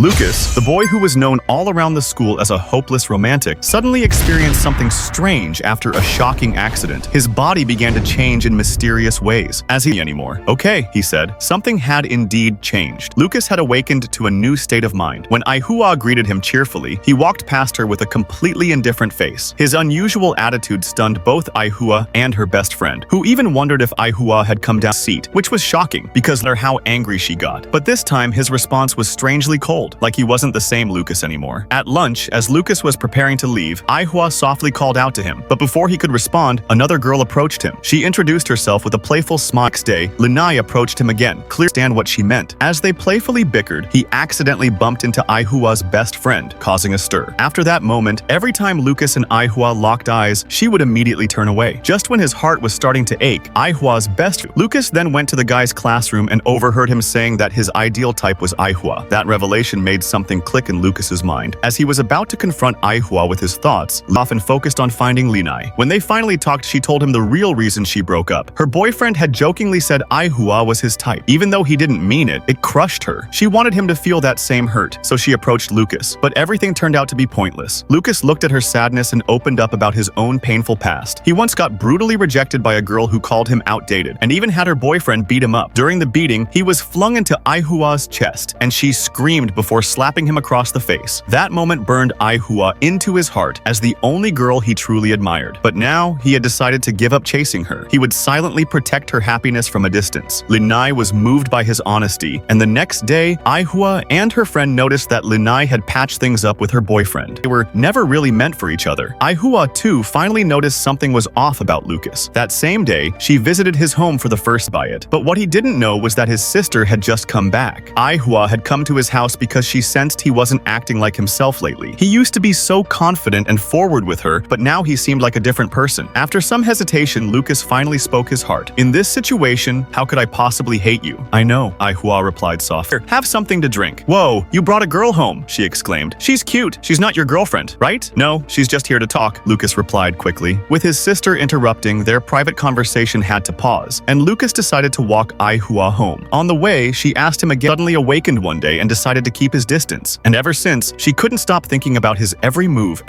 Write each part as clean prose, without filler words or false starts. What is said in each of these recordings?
Lucas, the boy who was known all around the school as a hopeless romantic, suddenly experienced something strange after a shocking accident. His body began to change in mysterious ways. As he anymore. Okay, he said, something had indeed changed. Lucas had awakened to a new state of mind. When Aihua greeted him cheerfully, he walked past her with a completely indifferent face. His unusual attitude stunned both Aihua and her best friend, who even wondered if Aihua had come down seat, which was shocking because of how angry she got. But this time, his response was strangely cold, like he wasn't the same Lucas anymore. At lunch, as Lucas was preparing to leave, Aihua softly called out to him, but before he could respond, another girl approached him. She introduced herself with a playful smile. Next day, Linai approached him again, clear to understand what she meant. As they playfully bickered, he accidentally bumped into Aihua's best friend, causing a stir. After that moment, every time Lucas and Aihua locked eyes, she would immediately turn away. Just when his heart was starting to ache, Aihua's best Lucas then went to the guy's classroom and overheard him saying that his ideal type was Aihua. That revelation made something click in Lucas's mind. As he was about to confront Aihua with his thoughts, often focused on finding Linai. When they finally talked, she told him the real reason she broke up. Her boyfriend had jokingly said Aihua was his type. Even though he didn't mean it, it crushed her. She wanted him to feel that same hurt, so she approached Lucas. But everything turned out to be pointless. Lucas looked at her sadness and opened up about his own painful past. He once got brutally rejected by a girl who called him outdated, and even had her boyfriend beat him up. During the beating, he was flung into Aihua's chest, and she screamed before slapping him across the face. That moment burned Aihua into his heart as the only girl he truly admired. But now, he had decided to give up chasing her. He would silently protect her happiness from a distance. Linai was moved by his honesty, and the next day, Aihua and her friend noticed that Linai had patched things up with her boyfriend. They were never really meant for each other. Aihua, too, finally noticed something was off about Lucas. That same day, she visited his home for the first by it. But what he didn't know was that his sister had just come back. Aihua had come to his house because she sensed he wasn't acting like himself lately. He used to be so confident and forward with her, but now he seemed like a different person. After some hesitation, Lucas finally spoke his heart. In this situation, how could I possibly hate you? I know, Aihua replied softly. Have something to drink. Whoa, you brought a girl home, she exclaimed. She's cute. She's not your girlfriend, right? No, she's just here to talk, Lucas replied quickly. With his sister interrupting, their private conversation had to pause, and Lucas decided to walk Aihua home. On the way, she asked him again, suddenly awakened one day and decided to keep his distance. And ever since, she couldn't stop thinking about his every move.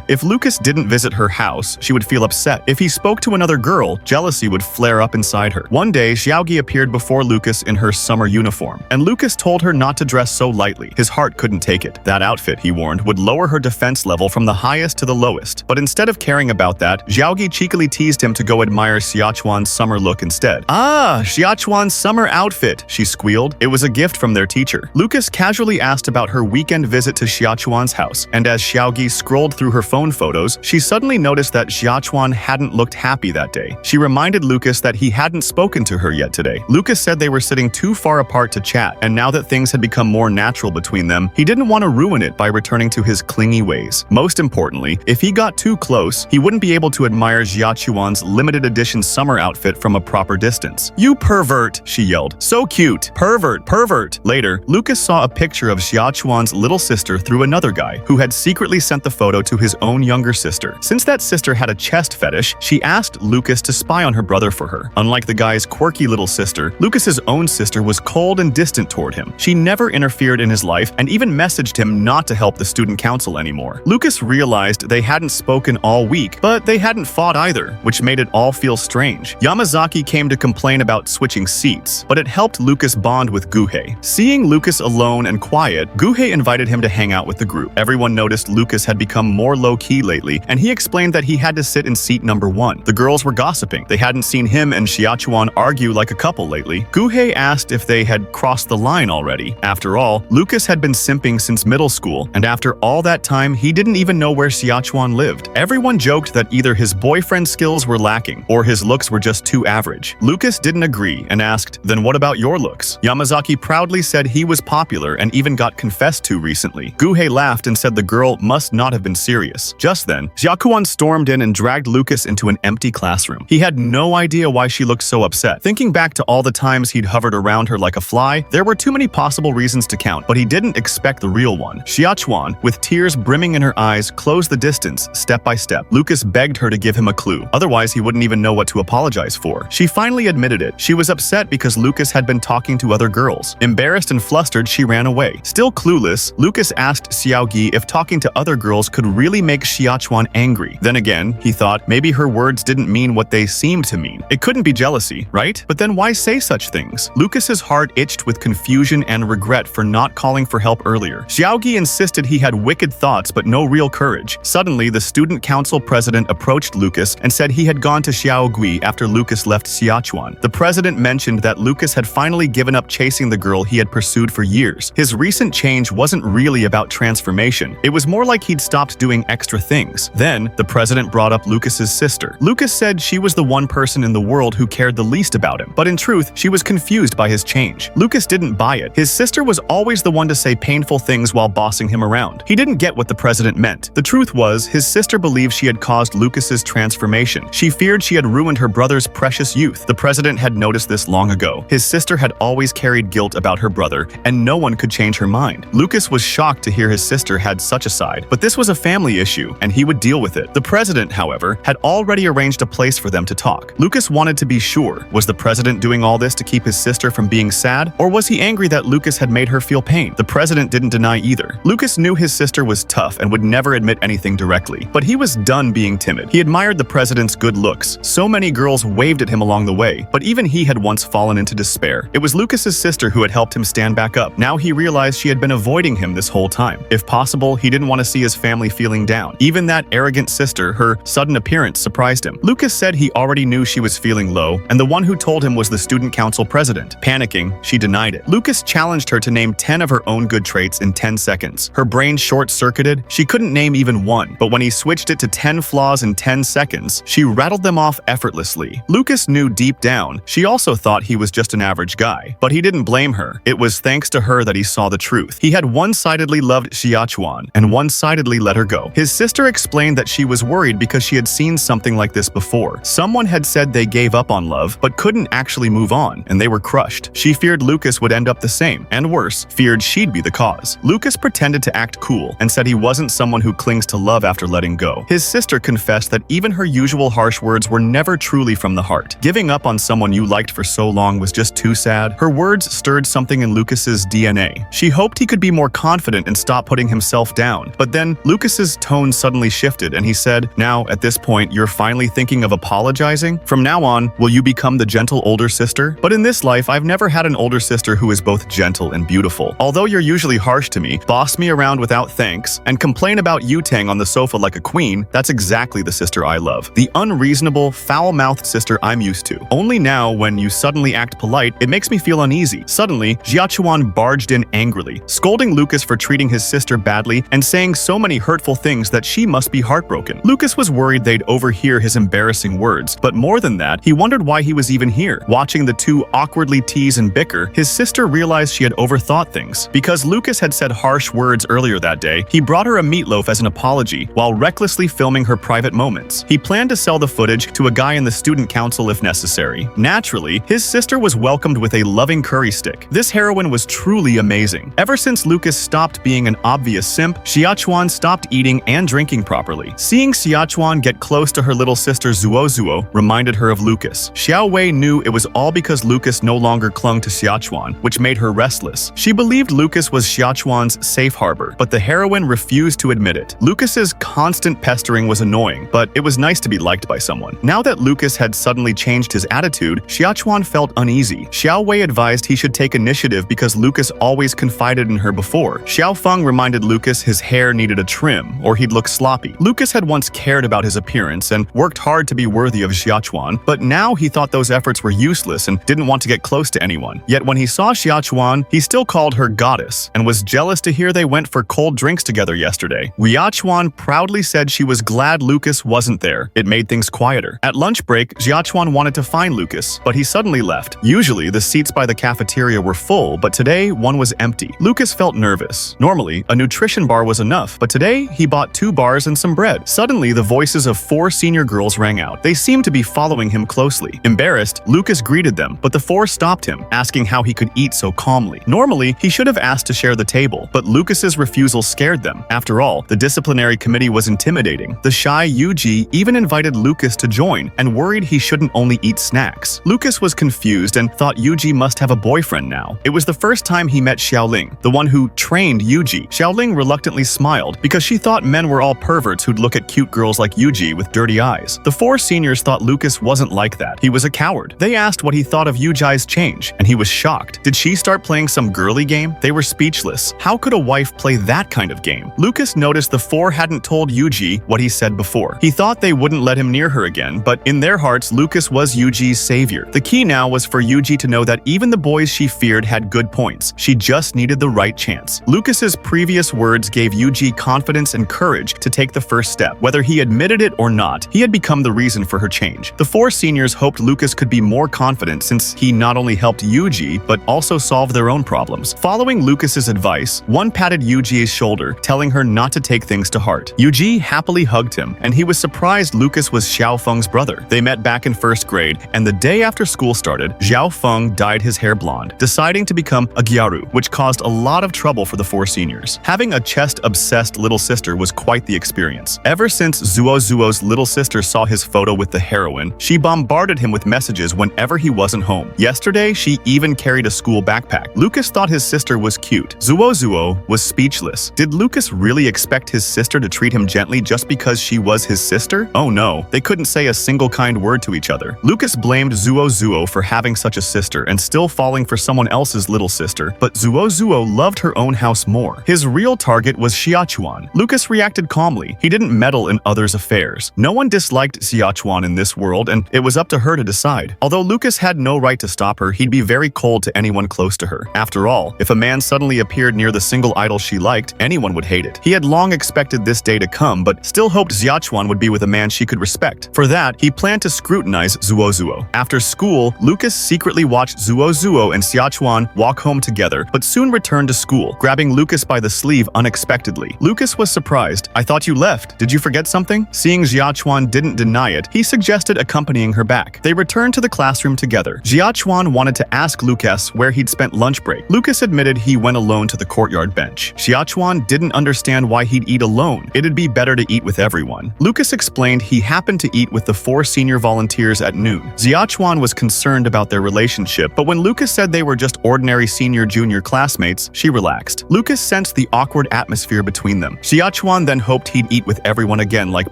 If Lucas didn't visit her house, she would feel upset. If he spoke to another girl, jealousy would flare up inside her. One day, Xiaogi appeared before Lucas in her summer uniform, and Lucas told her not to dress so lightly. His heart couldn't take it. That outfit, he warned, would lower her defense level from the highest to the lowest. But instead of caring about that, Xiaogi cheekily teased him to go admire Xiachuan's summer look instead. Ah, Xiachuan's summer outfit, she squealed. It was a gift from their teacher. Lucas casually asked about her weekend visit to Xiachuan's house, and as Xiaogi scrolled through her phone photos, she suddenly noticed that Xiachuan hadn't looked happy that day. She reminded Lucas that he hadn't spoken to her yet today. Lucas said they were sitting too far apart to chat, and now that things had become more natural between them, he didn't want to ruin it by returning to his clingy ways. Most importantly, if he got too close, he wouldn't be able to admire Xiachuan's limited edition summer outfit from a proper distance. You pervert, she yelled. So cute. Pervert, pervert. Later, Lucas saw a picture of Xiachuan's little sister through another guy who had secretly sent the photo to his own younger sister. Since that sister had a chest fetish, she asked Lucas to spy on her brother for her. Unlike the guy's quirky little sister, Lucas's own sister was cold and distant toward him. She never interfered in his life and even messaged him not to help the student council anymore. Lucas realized they hadn't spoken all week, but they hadn't fought either, which made it all feel strange. Yamazaki came to complain about switching seats, but it helped Lucas bond with Guhei. Seeing Lucas alone and quiet, Guhei invited him to hang out with the group. Everyone noticed Lucas had become more low-key lately, and he explained that he had to sit in seat number 1. The girls were gossiping. They hadn't seen him and Xiachuan argue like a couple lately. Guhei asked if they had crossed the line already. After all, Lucas had been simping since middle school, and after all that time, he didn't even know where Xiachuan lived. Everyone joked that either his boyfriend's skills were lacking, or his looks were just too average. Lucas didn't agree and asked, then what about your looks? Yamazaki proudly said he was popular and even got confessed to recently. Guhei laughed and said the girl must not have been serious. Just then, Xiachuan stormed in and dragged Lucas into an empty classroom. He had no idea why she looked so upset. Thinking back to all the times he'd hovered around her like a fly, there were too many possible reasons to count, but he didn't expect the real one. Xiachuan, with tears brimming in her eyes, closed the distance step by step. Lucas begged her to give him a clue, otherwise he wouldn't even know what to apologize for. She finally admitted it. She was upset because Lucas had been talking to other girls. Embarrassed and flustered, she ran away. way. Still clueless, Lucas asked Xiaogi if talking to other girls could really make Xiaochuan angry. Then again, he thought maybe her words didn't mean what they seemed to mean. It couldn't be jealousy, right? But then why say such things? Lucas's heart itched with confusion and regret for not calling for help earlier. Xiaogi insisted he had wicked thoughts but no real courage. Suddenly, the student council president approached Lucas and said he had gone to Xiaogui after Lucas left Xiaochuan. The president mentioned that Lucas had finally given up chasing the girl he had pursued for years. His recent change wasn't really about transformation. It was more like he'd stopped doing extra things. Then, the president brought up Lucas's sister. Lucas said she was the one person in the world who cared the least about him, but in truth, she was confused by his change. Lucas didn't buy it. His sister was always the one to say painful things while bossing him around. He didn't get what the president meant. The truth was, his sister believed she had caused Lucas's transformation. She feared she had ruined her brother's precious youth. The president had noticed this long ago. His sister had always carried guilt about her brother, and no one could change her mind. Lucas was shocked to hear his sister had such a side, but this was a family issue, and he would deal with it. The president, however, had already arranged a place for them to talk. Lucas wanted to be sure. Was the president doing all this to keep his sister from being sad, or was he angry that Lucas had made her feel pain? The president didn't deny either. Lucas knew his sister was tough and would never admit anything directly, but he was done being timid. He admired the president's good looks. So many girls waved at him along the way, but even he had once fallen into despair. It was Lucas's sister who had helped him stand back up. Now he realized she had been avoiding him this whole time. If possible, he didn't want to see his family feeling down. Even that arrogant sister, her sudden appearance surprised him. Lucas said he already knew she was feeling low, and the one who told him was the student council president. Panicking, she denied it. Lucas challenged her to name 10 of her own good traits in 10 seconds. Her brain short-circuited. She couldn't name even one, but when he switched it to 10 flaws in 10 seconds, she rattled them off effortlessly. Lucas knew deep down she also thought he was just an average guy, but he didn't blame her. It was thanks to her that he saw the truth. He had one-sidedly loved Xiaochuan and one-sidedly let her go. His sister explained that she was worried because she had seen something like this before. Someone had said they gave up on love, but couldn't actually move on, and they were crushed. She feared Lucas would end up the same, and worse, feared she'd be the cause. Lucas pretended to act cool and said he wasn't someone who clings to love after letting go. His sister confessed that even her usual harsh words were never truly from the heart. Giving up on someone you liked for so long was just too sad. Her words stirred something in Lucas's DNA. She hoped he could be more confident and stop putting himself down. But then Lucas's tone suddenly shifted and he said, "Now, at this point, you're finally thinking of apologizing? From now on, will you become the gentle older sister? But in this life, I've never had an older sister who is both gentle and beautiful. Although you're usually harsh to me, boss me around without thanks, and complain about Yutang on the sofa like a queen, that's exactly the sister I love. The unreasonable, foul-mouthed sister I'm used to. Only now, when you suddenly act polite, it makes me feel uneasy." Suddenly, Xiaochuan barged in angrily, scolding Lucas for treating his sister badly and saying so many hurtful things that she must be heartbroken. Lucas was worried they'd overhear his embarrassing words, but more than that, he wondered why he was even here. Watching the two awkwardly tease and bicker, his sister realized she had overthought things. Because Lucas had said harsh words earlier that day, he brought her a meatloaf as an apology while recklessly filming her private moments. He planned to sell the footage to a guy in the student council if necessary. Naturally, his sister was welcomed with a loving curry stick. This heroine was truly amazing. Ever since Lucas stopped being an obvious simp, Xiaochuan stopped eating and drinking properly. Seeing Xiaochuan get close to her little sister Zuo reminded her of Lucas. Xiao Wei knew it was all because Lucas no longer clung to Xiaochuan, which made her restless. She believed Lucas was Xiaochuan's safe harbor, but the heroine refused to admit it. Lucas's constant pestering was annoying, but it was nice to be liked by someone. Now that Lucas had suddenly changed his attitude, Xiaochuan felt uneasy. Xiao Wei advised he should take initiative because Lucas always confided in her before. Xiao Feng reminded Lucas his hair needed a trim, or he'd look sloppy. Lucas had once cared about his appearance and worked hard to be worthy of Xiaochuan, but now he thought those efforts were useless and didn't want to get close to anyone. Yet when he saw Xiaochuan, he still called her goddess and was jealous to hear they went for cold drinks together yesterday. Xiaochuan proudly said she was glad Lucas wasn't there. It made things quieter. At lunch break, Xiaochuan wanted to find Lucas, but he suddenly left. Usually, the seats by the cafeteria were full, but today one was empty. Lucas felt nervous. Normally, a nutrition bar was enough, but today he bought 2 bars and some bread. Suddenly, the voices of 4 senior girls rang out. They seemed to be following him closely. Embarrassed, Lucas greeted them, but the 4 stopped him, asking how he could eat so calmly. Normally, he should have asked to share the table, but Lucas's refusal scared them. After all, the disciplinary committee was intimidating. The shy Yuji even invited Lucas to join and worried he shouldn't only eat snacks. Lucas was confused and thought Yuji must have a boyfriend now. It was the first time he met Xiaoling, the one who trained Yuji. Xiaoling reluctantly smiled because she thought men were all perverts who'd look at cute girls like Yuji with dirty eyes. The 4 seniors thought Lucas wasn't like that. He was a coward. They asked what he thought of Yuji's change, and he was shocked. Did she start playing some girly game? They were speechless. How could a wife play that kind of game? Lucas noticed the 4 hadn't told Yuji what he said before. He thought they wouldn't let him near her again, but in their hearts, Lucas was Yuji's savior. The key now was for Yuji to know that even the boys she feared had good points. She just needed the right chance. Lucas's previous words gave Yuji confidence and courage to take the first step. Whether he admitted it or not, he had become the reason for her change. The 4 seniors hoped Lucas could be more confident since he not only helped Yuji, but also solved their own problems. Following Lucas's advice, one patted Yuji's shoulder, telling her not to take things to heart. Yuji happily hugged him, and he was surprised Lucas was Xiao Feng's brother. They met back in 1st grade, and the day after school started, Xiao Feng dyed his hair blonde, deciding to become a gyaru, which caused a lot of trouble for the 4 seniors. Having a chest-obsessed little sister was quite the experience. Ever since Zuo's little sister saw his photo with the heroine, she bombarded him with messages whenever he wasn't home. Yesterday, she even carried a school backpack. Lucas thought his sister was cute. Zuo was speechless. Did Lucas really expect his sister to treat him gently just because she was his sister? Oh no, they couldn't say a single kind word to each other. Lucas blamed Zuo for having such a sister and still falling for someone else's little sister, but Zuo loved her own house more. His real target was Xiachuan. Lucas reacted calmly. He didn't meddle in others' affairs. No one disliked Xiachuan in this world, and it was up to her to decide. Although Lucas had no right to stop her, he'd be very cold to anyone close to her. After all, if a man suddenly appeared near the single idol she liked, anyone would hate it. He had long expected this day to come, but still hoped Xiachuan would be with a man she could respect. For that, he planned to scrutinize Zuo. After school, Lucas secretly watched Zuo and Xiachuan walk home together, but soon returned to school, grabbing Lucas by the sleeve unexpectedly. Lucas was surprised. "I thought you left. Did you forget something?" Seeing Xiachuan didn't deny it, he suggested accompanying her back. They returned to the classroom together. Xiachuan wanted to ask Lucas where he'd spent lunch break. Lucas admitted he went alone to the courtyard bench. Xiachuan didn't understand why he'd eat alone. It'd be better to eat with everyone. Lucas explained he happened to eat with the 4 senior volunteers at noon. Xiachuan was concerned about their relationship, but when Lucas said they were just ordinary senior-junior classmates, she relaxed. Lucas sensed the awkward atmosphere between them. Xiachuan then hoped he'd eat with everyone again like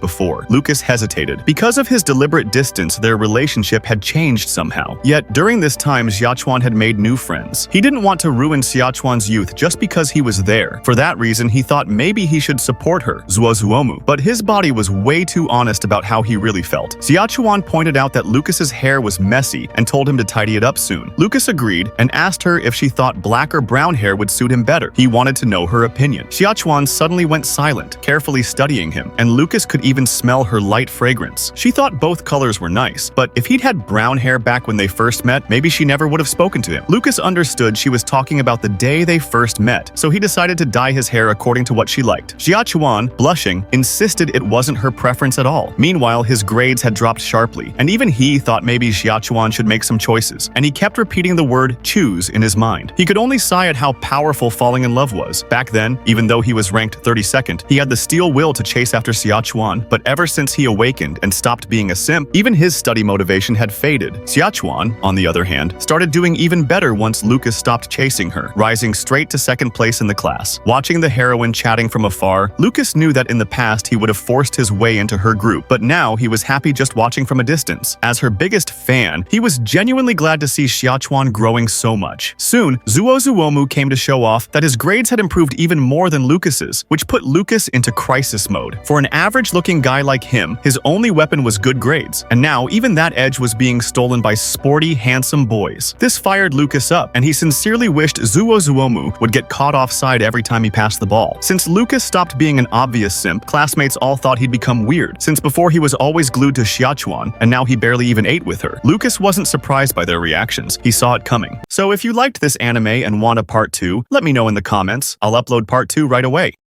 before. Lucas hesitated. Because of his deliberate distance, their relationship had changed somehow. Yet, during this time, Xiachuan had made new friends. He didn't want to ruin Xiachuan's youth just because he was there. For that reason, he thought maybe he should support her, Zuomu. But his body was way too honest about how he really felt. Xiachuan pointed out that Lucas's hair was messy and told him to tidy it up soon. Lucas agreed and asked her if she thought black or brown hair would suit him better. He wanted to know her opinion. Xiachuan suddenly went silent, carefully studying him, and Lucas could even smell her light fragrance. She thought both colors were nice, but if he'd had brown hair back when they first met, maybe she never would have spoken to him. Lucas understood she was talking about the day they first met, so he decided to dye his hair according to what she liked. Xiachuan, blushing, insisted it wasn't her preference at all. Meanwhile, his grades had dropped sharply, and even he thought maybe Xiachuan should make some choices, and he kept repeating the word choose in his mind. He could only sigh at how powerful falling in love was. Back then, even though he was ranked 32nd, he had the steel will to chase after Xiachuan, but ever since he awakened and stopped being a simp, even his study motivation had faded. Xiachuan, on the other hand, started doing even better once Lucas stopped chasing her, rising straight to 2nd place in the class. Watching the heroine chatting from afar, Lucas knew that in the past he would have forced his way into her group, but now he was happy just watching from a distance. As her biggest fan, he was genuinely glad to see Xiachuan growing so much. Soon, Zuomu came to show off that his grades had improved even more than Lucas's, which put Lucas into crisis mode. For an average-looking guy like him, his only weapon was good grades, and now even that edge was being stolen by sporty, handsome boys. This fired Lucas up, and he sincerely wished Zuomu would get caught offside every time he passed the ball. Since Lucas stopped being an obvious simp, classmates all thought he'd become weird, since before he was always glued to Xiachuan, and now he barely even ate with her. Lucas wasn't surprised by their reactions. He saw it coming. So if you liked this anime and want a part 2, let me know in the comments. I'll upload part 2 right away.